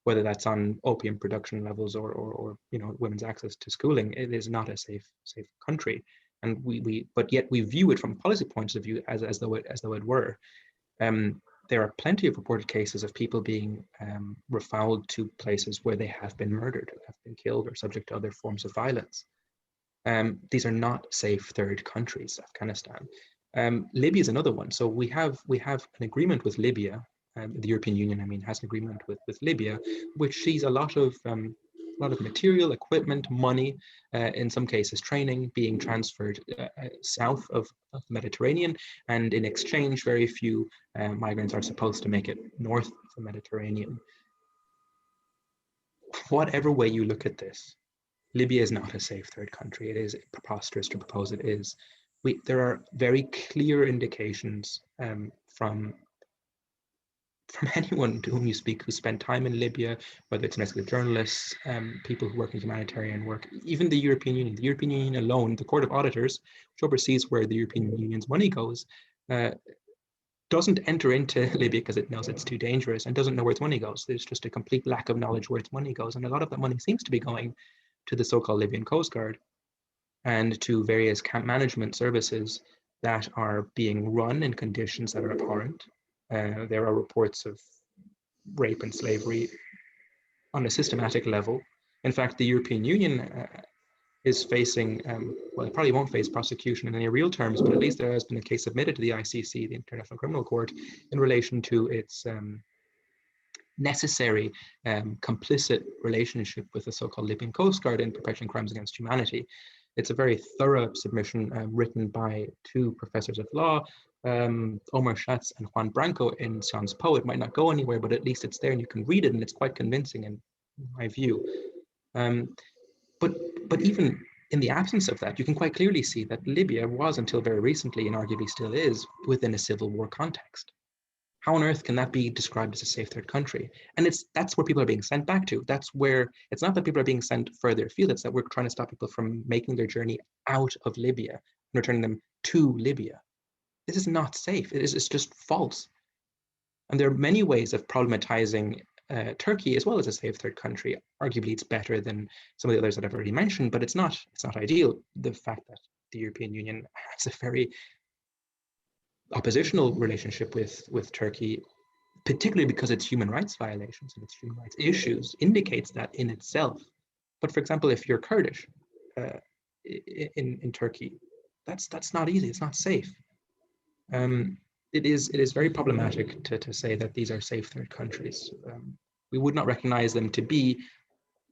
C: Whether that's on opium production levels or women's access to schooling, it is not a safe country. And but yet we view it from policy points of view as though it were. There are plenty of reported cases of people being refouled to places where they have been murdered, have been killed, or subject to other forms of violence. These are not safe third countries, Afghanistan. Libya is another one. So we have an agreement with Libya. The European Union, has an agreement with Libya, which sees a lot of material, equipment, money, in some cases training, being transferred south of the Mediterranean, and in exchange, very few migrants are supposed to make it north of the Mediterranean. Whatever way you look at this, Libya is not a safe third country. It is preposterous to propose it is. There are very clear indications from anyone to whom you speak who spent time in Libya, whether it's investigative journalists, people who work in humanitarian work, even the European Union. The European Union alone, the Court of Auditors, which oversees where the European Union's money goes, doesn't enter into Libya because it knows it's too dangerous and doesn't know where its money goes. There's just a complete lack of knowledge where its money goes. And a lot of that money seems to be going to the so-called Libyan Coast Guard and to various camp management services that are being run in conditions that are abhorrent. There are reports of rape and slavery on a systematic level. In fact, the European Union is facing, well, it probably won't face prosecution in any real terms, but at least there has been a case submitted to the ICC, the International Criminal Court, in relation to its necessary complicit relationship with the so-called Libyan Coast Guard in perpetrating crimes against humanity. It's a very thorough submission written by two professors of law, Omar Schatz and Juan Branco, in Sean's Poe. It might not go anywhere, but at least it's there and you can read it, and it's quite convincing in my view. But even in the absence of that, you can quite clearly see that Libya was, until very recently, and arguably still is, within a civil war context. How on earth can that be described as a safe third country? And that's where people are being sent back to. That's where, it's not that people are being sent further afield, it's that we're trying to stop people from making their journey out of Libya and returning them to Libya. This is not safe. It's just false. And there are many ways of problematizing Turkey as well as a safe third country. Arguably, it's better than some of the others that I've already mentioned, but it's not ideal. The fact that the European Union has a very oppositional relationship with Turkey, particularly because its human rights violations and its human rights issues, indicates that in itself. But for example, if you're Kurdish in Turkey, that's not easy. It's not safe. It is very problematic to say that these are safe third countries. We would not recognize them to be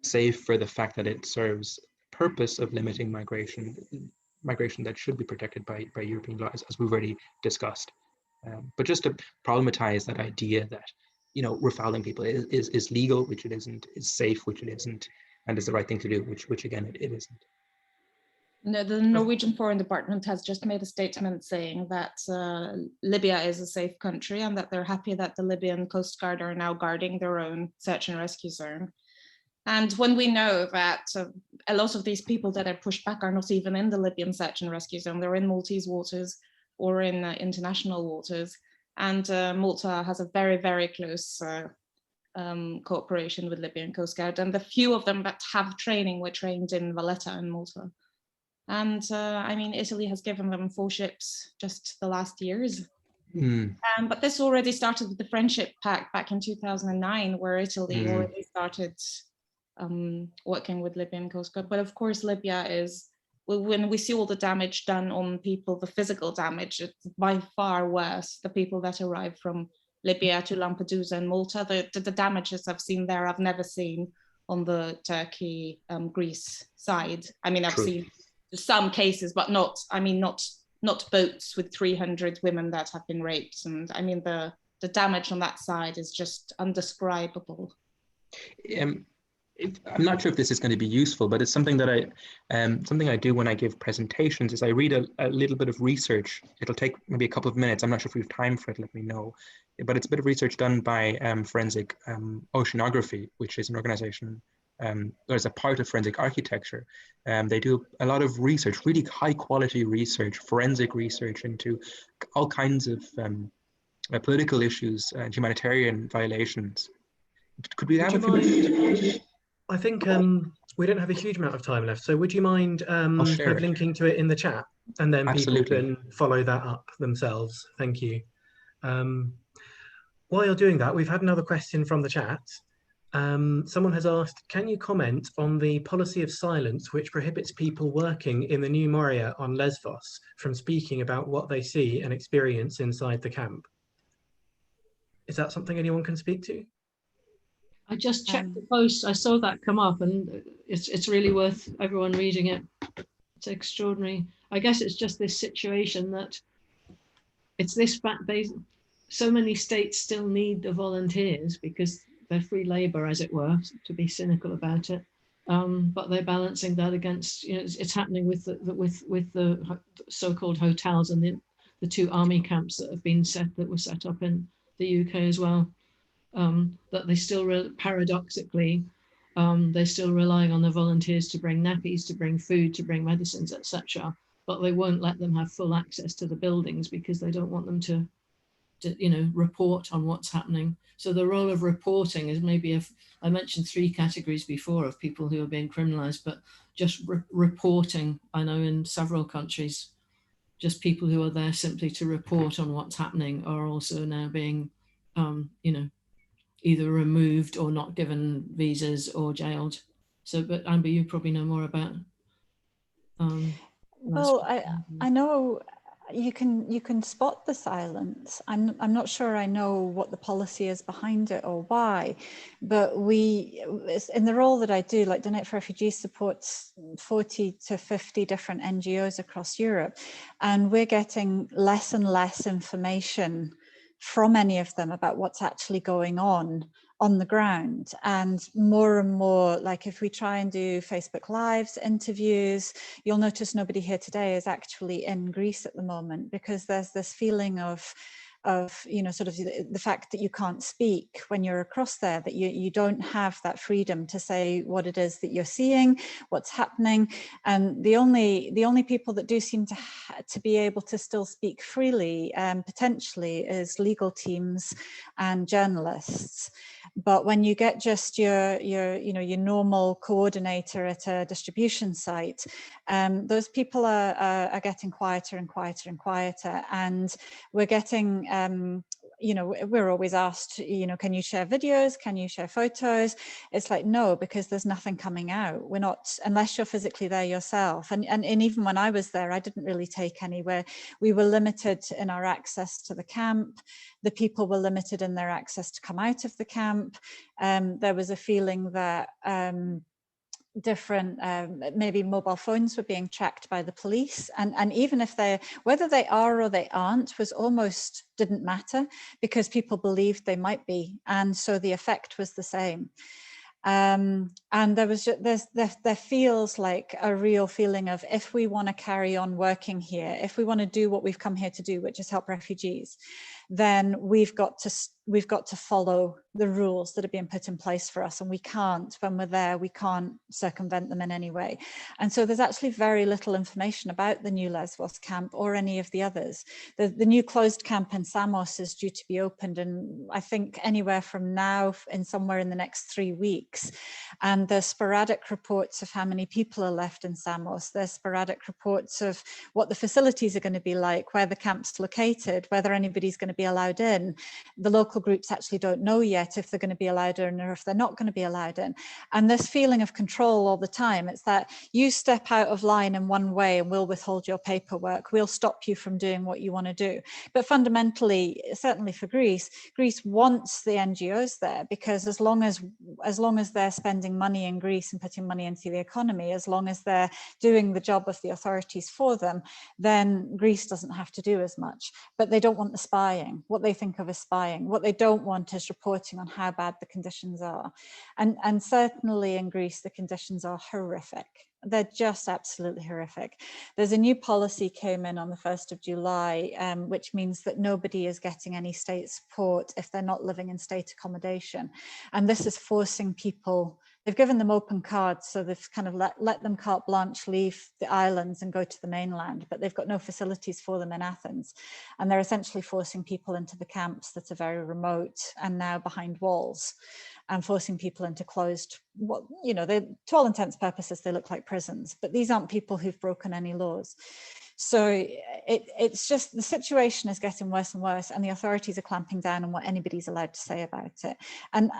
C: safe for the fact that it serves the purpose of limiting migration that should be protected by European law, as we've already discussed. But just to problematize that idea that, you know, refouling people is legal, which it isn't, is safe, which it isn't, and is the right thing to do, which again, it isn't.
E: No, the Norwegian Foreign Department has just made a statement saying that Libya is a safe country and that they're happy that the Libyan Coast Guard are now guarding their own search and rescue zone. And when we know that a lot of these people that are pushed back are not even in the Libyan search and rescue zone, they're in Maltese waters or in international waters. And Malta has a very, very close cooperation with Libyan Coast Guard. And the few of them that have training were trained in Valletta in Malta. And I mean, Italy has given them 4 ships just the last years. But this already started with the Friendship Pact back in 2009, where Italy already started working with Libyan Coast Guard. But of course, Libya is, when we see all the damage done on people, the physical damage, it's by far worse. The people that arrive from Libya to Lampedusa and Malta, the damages I've seen there, I've never seen on the Turkey-Greece side. I mean, I've seen some cases, but not boats with 300 women that have been raped. And I mean, the damage on that side is just undescribable.
C: I'm not sure if this is going to be useful, but it's something that I do when I give presentations is I read a little bit of research. It'll take maybe a couple of minutes. I'm not sure if we have time for it, let me know. But it's a bit of research done by Forensic Oceanography, which is an organization as a part of forensic architecture. They do a lot of research, really high quality research, forensic research into all kinds of political issues and humanitarian violations. Could we have a few minutes?
A: I think we don't have a huge amount of time left, so would you mind linking to it in the chat, and then
C: Absolutely.
A: people can follow that up themselves? Thank you. While you're doing that, we've had another question from the chat. Someone has asked, can you comment on the policy of silence which prohibits people working in the New Moria on Lesbos from speaking about what they see and experience inside the camp? Is that something anyone can speak to?
D: I just checked the post. I saw that come up, and it's really worth everyone reading it. It's extraordinary. I guess it's just this situation that it's this fact so many states still need the volunteers because they're free labor, as it were, to be cynical about it. But they're balancing that against, you know, it's happening with the so-called hotels and the 2 army camps that were set up in the UK as well. That they still paradoxically, they're still relying on the volunteers to bring nappies, to bring food, to bring medicines, etc. But they won't let them have full access to the buildings because they don't want them to you know, report on what's happening. So the role of reporting is maybe, I mentioned 3 categories before of people who are being criminalized, but just reporting, I know in several countries, just people who are there simply to report on what's happening are also now being, you know, either removed or not given visas or jailed. So, but Amber, you probably know more about.
B: Well, I know you can spot the silence. I'm not sure I know what the policy is behind it or why, but in the role that I do, like Donate for Refugees supports 40 to 50 different NGOs across Europe, and we're getting less and less information from any of them about what's actually going on the ground, and more, like if we try and do Facebook Lives, interviews, you'll notice nobody here today is actually in Greece at the moment, because there's this feeling of you know, sort of the fact that you can't speak when you're across there, that you don't have that freedom to say what it is that you're seeing, what's happening. And the only people that do seem to be able to still speak freely, potentially, is legal teams and journalists. But when you get just your normal coordinator at a distribution site, those people are getting quieter and quieter and quieter. And we're getting, we're always asked, can you share videos? Can you share photos? It's like, no, because there's nothing coming out. We're not, unless you're physically there yourself. And even when I was there, I didn't really take anywhere. We were limited in our access to the camp. The people were limited in their access to come out of the camp. There was a feeling that different maybe mobile phones were being tracked by the police, and even if whether they are or they aren't was almost didn't matter, because people believed they might be, and so the effect was the same. And there feels like a real feeling of, if we want to carry on working here, if we want to do what we've come here to do, which is help refugees, then we've got to follow the rules that are being put in place for us. And we can't, when we're there, we can't circumvent them in any way. And so there's actually very little information about the new Lesbos camp or any of the others. The new closed camp in Samos is due to be opened, and I think anywhere from now and somewhere in the next 3 weeks. And there's sporadic reports of how many people are left in Samos. There's sporadic reports of what the facilities are going to be like, where the camp's located, whether anybody's going to be allowed in. The local groups actually don't know yet if they're going to be allowed in or if they're not going to be allowed in. And this feeling of control all the time, it's that you step out of line in one way and we'll withhold your paperwork, we'll stop you from doing what you want to do. But fundamentally, certainly for Greece wants the NGOs there, because as long as they're spending money in Greece and putting money into the economy, as long as they're doing the job of the authorities for them, then Greece doesn't have to do as much. But they don't want the spying, what they think of as spying. What they don't want is reporting on how bad the conditions are. And certainly in Greece, the conditions are horrific. They're just absolutely horrific. There's a new policy came in on the 1st of July, which means that nobody is getting any state support if they're not living in state accommodation. And this is forcing people, they've given them open cards, so they've kind of let them carte blanche leave the islands and go to the mainland, but they've got no facilities for them in Athens. And they're essentially forcing people into the camps that are very remote and now behind walls, and forcing people into closed, to all intents and purposes, they look like prisons, but these aren't people who've broken any laws. So it's just, the situation is getting worse and worse, and the authorities are clamping down on what anybody's allowed to say about it. And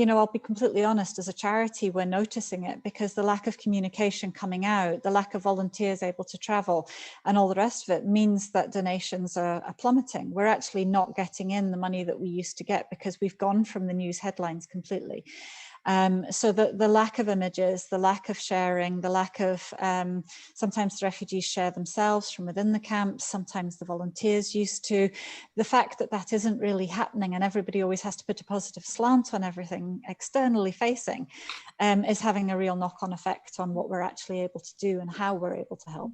B: I'll be completely honest, as a charity, we're noticing it, because the lack of communication coming out, the lack of volunteers able to travel, and all the rest of it means that donations are plummeting. We're actually not getting in the money that we used to get, because we've gone from the news headlines completely. So the lack of images, the lack of sharing, the lack of, sometimes the refugees share themselves from within the camps, sometimes the volunteers used to, the fact that that isn't really happening, and everybody always has to put a positive slant on everything externally facing, is having a real knock-on effect on what we're actually able to do and how we're able to help.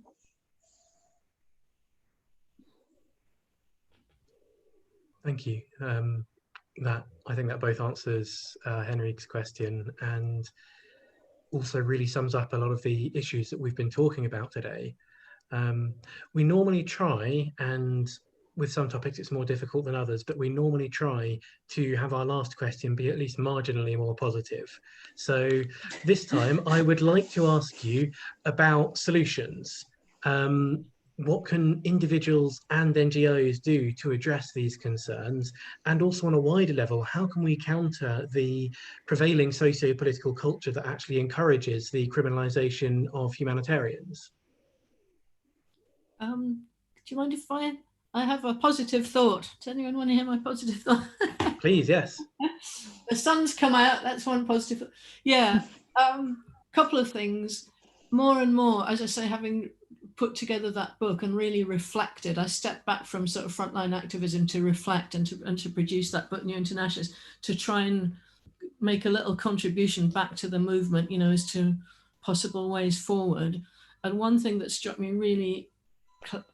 A: Thank you. I think that both answers Henrik's question, and also really sums up a lot of the issues that we've been talking about today. We normally try, and with some topics it's more difficult than others, but we normally try to have our last question be at least marginally more positive. So this time I would like to ask you about solutions. What can individuals and NGOs do to address these concerns? And also on a wider level, how can we counter the prevailing socio-political culture that actually encourages the criminalization of humanitarians?
D: Do you mind if I have a positive thought? Does anyone want to hear my positive thought?
A: Please, yes.
D: The sun's come out, that's one positive thought. Yeah, couple of things. More and more, as I say, having put together that book and really reflected, I stepped back from sort of frontline activism to reflect and to produce that book, New Internationalists, to try and make a little contribution back to the movement, as to possible ways forward. And one thing that struck me really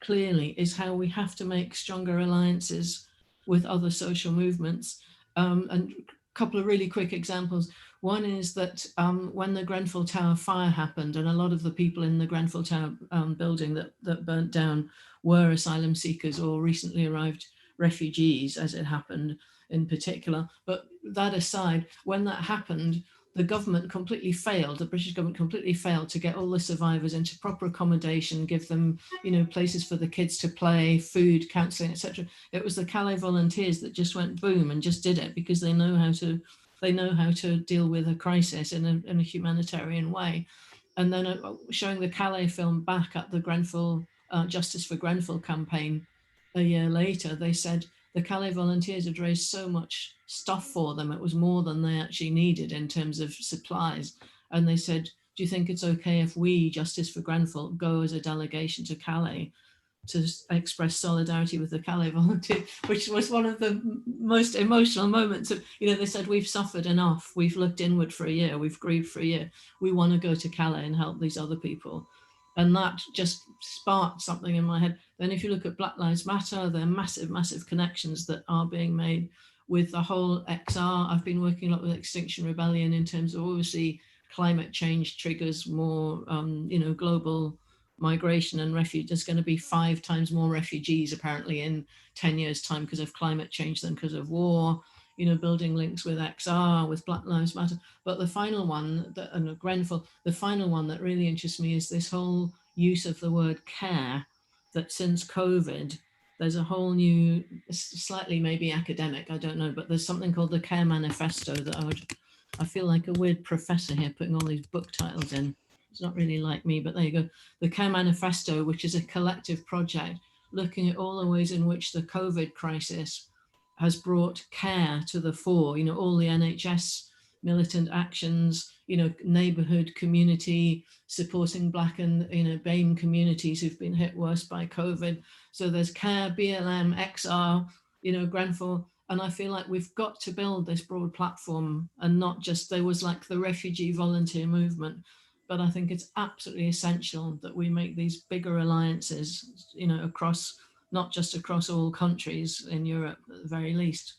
D: clearly is how we have to make stronger alliances with other social movements. And a couple of really quick examples. One is that when the Grenfell Tower fire happened, and a lot of the people in the Grenfell Tower building that burnt down were asylum seekers or recently arrived refugees, as it happened in particular. But that aside, when that happened, the government completely failed, the British government completely failed to get all the survivors into proper accommodation, give them, you know, places for the kids to play, food, counselling, etc. It was the Calais volunteers that just went boom and just did it, because they know how to deal with a crisis in a humanitarian way. And then showing the Calais film back at the Grenfell Justice for Grenfell campaign a year later, they said the Calais volunteers had raised so much stuff for them. It was more than they actually needed in terms of supplies. And they said, do you think it's okay if we, Justice for Grenfell, go as a delegation to Calais to express solidarity with the Calais volunteers, which was one of the most emotional moments of, you know, they said, we've suffered enough. We've looked inward for a year. We've grieved for a year. We want to go to Calais and help these other people. And that just sparked something in my head. Then if you look at Black Lives Matter, there are massive, massive connections that are being made with the whole XR. I've been working a lot with Extinction Rebellion in terms of obviously climate change triggers more, you know, global migration and refuge. There's going to be 5 times more refugees apparently in 10 years time because of climate change than because of war, you know, building links with XR, with Black Lives Matter. But the final one, and Grenfell, the final one that really interests me is this whole use of the word care, that since COVID, there's a whole new, slightly maybe academic, I don't know, but there's something called the Care Manifesto that I feel like a weird professor here putting all these book titles in. It's not really like me, but there you go. The Care Manifesto, which is a collective project looking at all the ways in which the COVID crisis has brought care to the fore, you know, all the NHS militant actions, you know, neighborhood community, supporting Black and, you know, BAME communities who've been hit worse by COVID. So there's Care, BLM, XR, you know, Grenfell. And I feel like we've got to build this broad platform, and not just, there was like the refugee volunteer movement, but I think it's absolutely essential that we make these bigger alliances, you know, across, not just across all countries in Europe at the very least,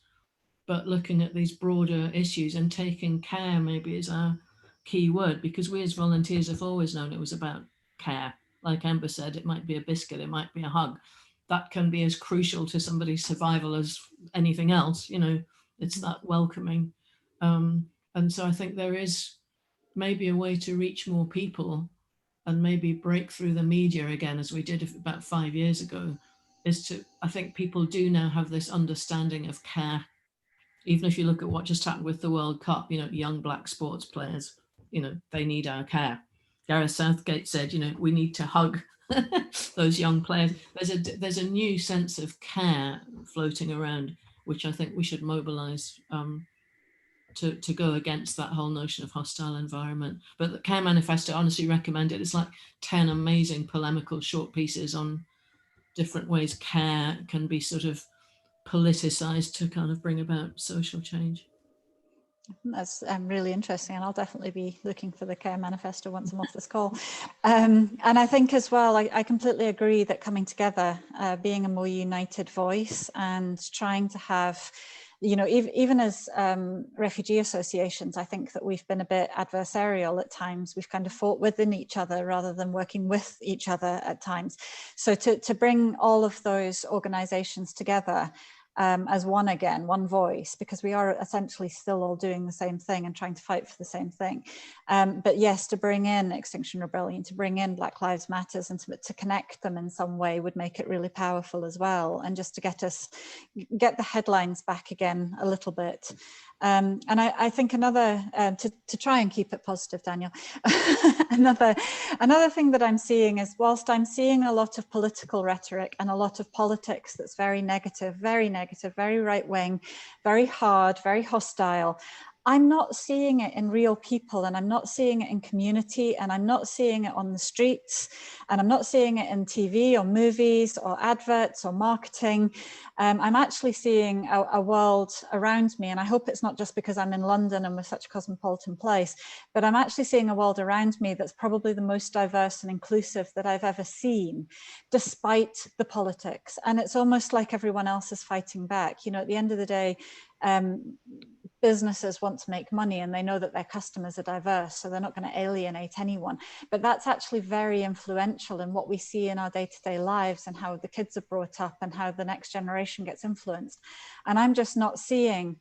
D: but looking at these broader issues, and taking care maybe is our key word, because we as volunteers have always known it was about care. Like Amber said, it might be a biscuit, it might be a hug. That can be as crucial to somebody's survival as anything else, you know, it's that welcoming. And so I think there is maybe a way to reach more people and maybe break through the media again, as we did about 5 years ago, is to, I think people do now have this understanding of care. Even if you look at what just happened with the World Cup, you know, young Black sports players, you know, they need our care. Gareth Southgate said, you know, we need to hug those young players. There's a new sense of care floating around, which I think we should mobilize to go against that whole notion of hostile environment. But the Care Manifesto, I honestly recommend it. It's like 10 amazing polemical short pieces on different ways care can be sort of politicized to kind of bring about social change.
B: That's really interesting, and I'll definitely be looking for the Care Manifesto once I'm off this call. And I think as well, I completely agree that coming together, being a more united voice, and trying to have, you know, even as refugee associations, I think that we've been a bit adversarial at times. We've kind of fought within each other rather than working with each other at times. So to bring all of those organizations together as one again, one voice, because we are essentially still all doing the same thing and trying to fight for the same thing. But yes, to bring in Extinction Rebellion, to bring in Black Lives Matters, and to connect them in some way would make it really powerful as well. And just to get the headlines back again a little bit. And I think another, to try and keep it positive, Daniel, another thing that I'm seeing is, whilst I'm seeing a lot of political rhetoric and a lot of politics that's very negative, very right wing, very hard, very hostile, I'm not seeing it in real people, and I'm not seeing it in community, and I'm not seeing it on the streets, and I'm not seeing it in TV or movies or adverts or marketing. I'm actually seeing a world around me, and I hope it's not just because I'm in London and we're such a cosmopolitan place, but I'm actually seeing a world around me that's probably the most diverse and inclusive that I've ever seen, despite the politics. And it's almost like everyone else is fighting back. You know, at the end of the day, businesses want to make money, and they know that their customers are diverse, so they're not going to alienate anyone. But that's actually very influential in what we see in our day-to-day lives, and how the kids are brought up, and how the next generation gets influenced. And I'm just not seeing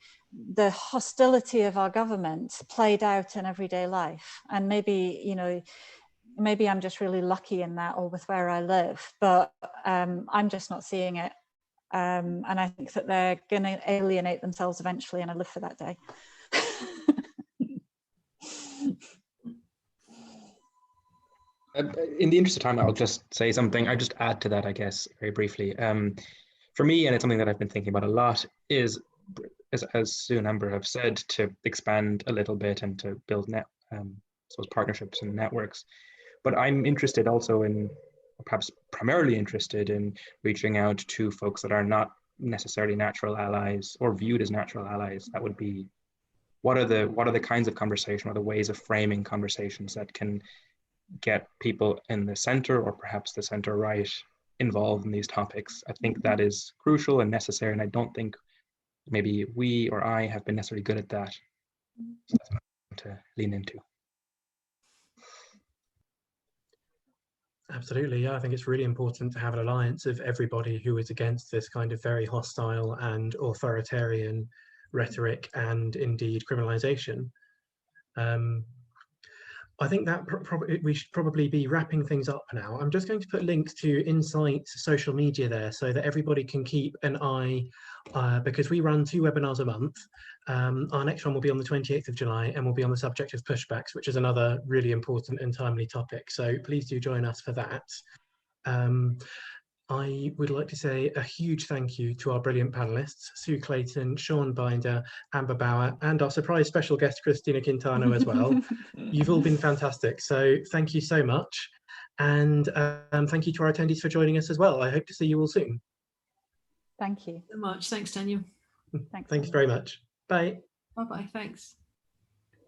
B: the hostility of our government played out in everyday life. And maybe, you know, maybe I'm just really lucky in that, or with where I live, but I'm just not seeing it. And I think that they're going to alienate themselves eventually, and I live for that day.
C: In the interest of time, I'll just say something. I just add to that, I guess, very briefly. For me, and it's something that I've been thinking about a lot, is, as Sue and Amber have said, to expand a little bit and to build partnerships and networks. But I'm interested also in, or perhaps primarily interested in, reaching out to folks that are not necessarily natural allies or viewed as natural allies. That would be, what are the kinds of conversation, or the ways of framing conversations that can get people in the center, or perhaps the center right, involved in these topics. I think that is crucial and necessary, and I don't think maybe we or I have been necessarily good at that. So that's what I want to lean into.
A: Absolutely, yeah. I think it's really important to have an alliance of everybody who is against this kind of very hostile and authoritarian rhetoric, and indeed criminalization. I think that we should probably be wrapping things up now. I'm just going to put links to Insight's social media there, so that everybody can keep an eye, because we run 2 webinars a month. Our next one will be on the 28th of July, and will be on the subject of pushbacks, which is another really important and timely topic. So please do join us for that. I would like to say a huge thank you to our brilliant panelists, Sue Clayton, Sean Binder, Amber Bauer, and our surprise special guest, Kristina Quintano, as well. You've all been fantastic, so thank you so much. And thank you to our attendees for joining us as well. I hope to see you all soon.
B: Thank you
D: so much. Thanks, Daniel.
A: Thanks very much. Bye.
D: Bye-bye. Thanks.